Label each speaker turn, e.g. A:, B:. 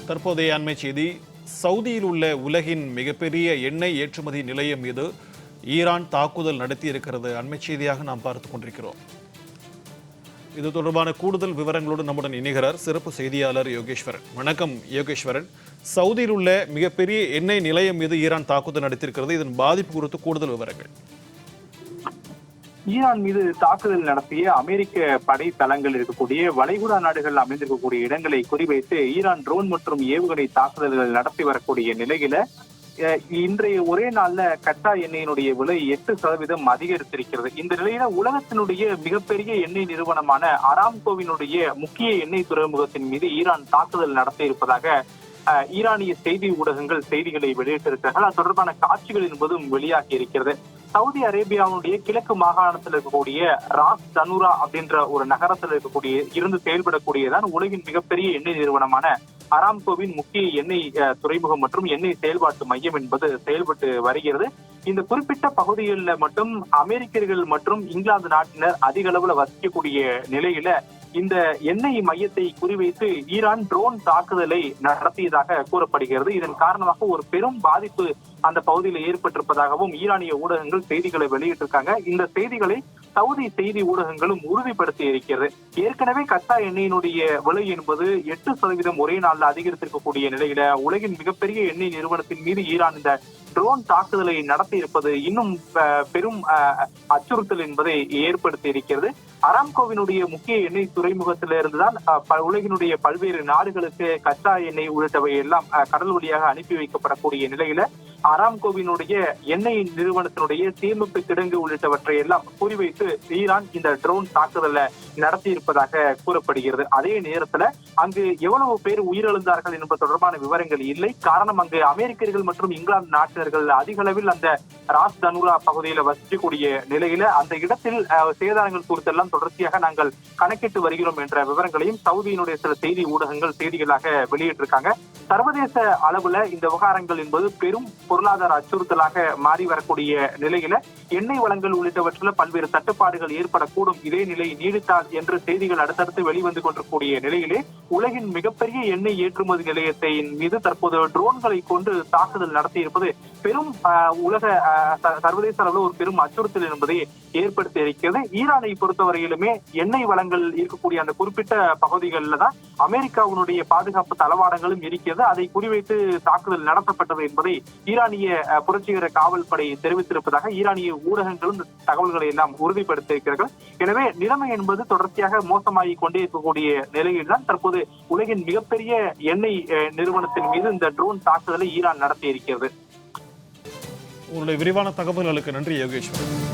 A: தற்போதைய அண்மை செய்தி. சவுதியில் உள்ள உலகின் மிகப்பெரிய எண்ணெய் ஏற்றுமதி நிலையம் மீது ஈரான் தாக்குதல் நடத்தி இருக்கிறது. அண்மை செய்தியாக நாம் பார்த்துக் கொண்டிருக்கிறோம். இது தொடர்பான கூடுதல் விவரங்களோடு நம்முடன் இணைகிறார் சிறப்பு செய்தியாளர் யோகேஸ்வரன். வணக்கம் யோகேஸ்வரன். சவுதியில் உள்ள மிகப்பெரிய எண்ணெய் நிலையம் மீது ஈரான் தாக்குதல் நடத்தியிருக்கிறது. இதன் பாதிப்பு குறித்து கூடுதல் விவரங்கள்.
B: ஈரான் மீது தாக்குதல் நடத்திய அமெரிக்க படை தளங்கள் இருக்கக்கூடிய வளைகுடா நாடுகள் அமைந்திருக்கக்கூடிய இடங்களை குறிவைத்து ஈரான் ட்ரோன் மற்றும் ஏவுகணை தாக்குதல்கள் நடத்தி வரக்கூடிய நிலையில இன்றைய ஒரே நாள்ல கச்சா எண்ணெயினுடைய விலை 8% அதிகரித்திருக்கிறது. இந்த நிலையில உலகத்தினுடைய மிகப்பெரிய எண்ணெய் நிறுவனமான அராம்கோவினுடைய முக்கிய எண்ணெய் துறைமுகத்தின் மீது ஈரான் தாக்குதல் நடத்தி இருப்பதாக ஈரானிய செய்தி ஊடகங்கள் செய்திகளை வெளியிட்டிருக்கிறார்கள். அது தொடர்பான காட்சிகள் என்பதும் வெளியாகி இருக்கிறது. சவுதி அரேபியாவுடைய கிழக்கு மாகாணத்தில் இருக்கக்கூடிய ராஸ் தனூரா அப்படின்ற ஒரு நகரத்தில் இருந்து செயல்படக்கூடியதான் உலகின் மிகப்பெரிய எண்ணெய் நிறுவனமான அராம்கோவின் முக்கிய எண்ணெய் துறைமுகம் மற்றும் எண்ணெய் செயல்பாட்டு மையம் என்பது செயல்பட்டு வருகிறது. இந்த குறிப்பிட்ட பகுதிகளில் மட்டும் அமெரிக்கர்கள் மற்றும் இங்கிலாந்து நாட்டினர் அதிக அளவுல வசிக்கக்கூடிய நிலையில இந்த எண்ணெய் மையத்தை குறிவைத்து ஈரான் ட்ரோன் தாக்குதலை நடத்தியதாக கூறப்படுகிறது. இதன் காரணமாக ஒரு பெரும் பாதிப்பு அந்த பகுதியில் ஏற்பட்டிருப்பதாகவும் ஈரானிய ஊடகங்கள் செய்திகளை வெளியிட்டிருக்காங்க. இந்த செய்திகளை சவுதி செய்தி ஊடகங்களும் உறுதிப்படுத்தி இருக்கிறது. ஏற்கனவே கச்சா எண்ணெயினுடைய விலை என்பது 8% ஒரே நாளில் அதிகரித்திருக்கக்கூடிய நிலையில உலகின் மிகப்பெரிய எண்ணெய் நிறுவனத்தின் மீது ஈரான் இந்த ட்ரோன் தாக்குதலை நடத்தி இருப்பது இன்னும் பெரும் அச்சுறுத்தல் என்பதை ஏற்படுத்தி இருக்கிறது. அராம்கோவினுடைய முக்கிய எண்ணெய் துறைமுகத்திலிருந்துதான் உலகினுடைய பல்வேறு நாடுகளுக்கு கச்சா எண்ணெய் உள்ளிட்டவை எல்லாம் கடல் வழியாக அனுப்பி வைக்கப்படக்கூடிய நிலையில அராம்கோவினுடைய எண்ணெய் நிறுவனத்தினுடைய சேமிப்பு கிடங்கு உள்ளிட்டவற்றை எல்லாம் குறிவைத்து ஈரான் இந்த ட்ரோன் தாக்குதலை நடத்தி இருப்பதாக கூறப்படுகிறது. அதே நேரத்துல அங்கு எவ்வளவு பேர் உயிரிழந்தார்கள் என்பது தொடர்பான விவரங்கள் இல்லை. காரணம், அங்கு அமெரிக்கர்கள் மற்றும் இங்கிலாந்து நாட்டினர்கள் அதிக அளவில் அந்த ராஸ் தனூரா பகுதியில வசிக்கக்கூடிய நிலையில அந்த இடத்தில் சேதாரங்கள் குறித்தெல்லாம் தொடர்ச்சியாக நாங்கள் கணக்கிட்டு வருகிறோம் என்ற விவரங்களையும் சவுதியினுடைய சில செய்தி ஊடகங்கள் செய்திகளாக வெளியிட்டிருக்காங்க. சர்வதேச அளவுல இந்த விவகாரங்கள் என்பது பெரும் பொருளாதார அச்சுறுத்தலாக மாறி வரக்கூடிய நிலையில எண்ணெய் வளங்கள் உள்ளிட்டவற்றில் பல்வேறு தட்டுப்பாடுகள் ஏற்படக்கூடும், இதே நிலை நீடித்தால் என்று செய்திகள் அடுத்தடுத்து வெளிவந்து கொண்டிருக்கூடிய நிலையிலே உலகின் மிகப்பெரிய எண்ணெய் ஏற்றுமதி நிலையத்தின் மீது தற்போது ட்ரோன்களை கொண்டு தாக்குதல் நடத்தி இருப்பது பெரும் உலக சர்வதேச அளவில் ஒரு பெரும் அச்சுறுத்தல் என்பதை ஏற்படுத்தி இருக்கிறது. ஈரானை பொறுத்தவரையிலுமே எண்ணெய் வளங்கள் இருக்கக்கூடிய அந்த குறிப்பிட்ட பகுதிகளில் தான் அமெரிக்காவினுடைய பாதுகாப்பு தளவாடங்களும் இருக்கிறது. அதை குறிவைத்து தாக்குதல் நடத்தப்பட்டது என்பதை ஈரானிய புரட்சிகர காவல்படை தெரிவித்திருப்பதாக ஈரானிய ஊடகங்களும் தகவல்களை எல்லாம் உறுதிப்படுத்தியிருக்கிறார்கள். எனவே நிலைமை என்பது தொடர்ச்சியாக மோசமாகி கொண்டே இருக்கக்கூடிய நிலையில்தான் தற்போது உலகின் மிகப்பெரிய எண்ணெய் நிறுவனத்தின் மீது இந்த ட்ரோன் தாக்குதலை ஈரான் நடத்தி இருக்கிறது.
A: உங்களுடைய விரிவான தகவல்களுக்கு நன்றி யோகேஸ்வரன்.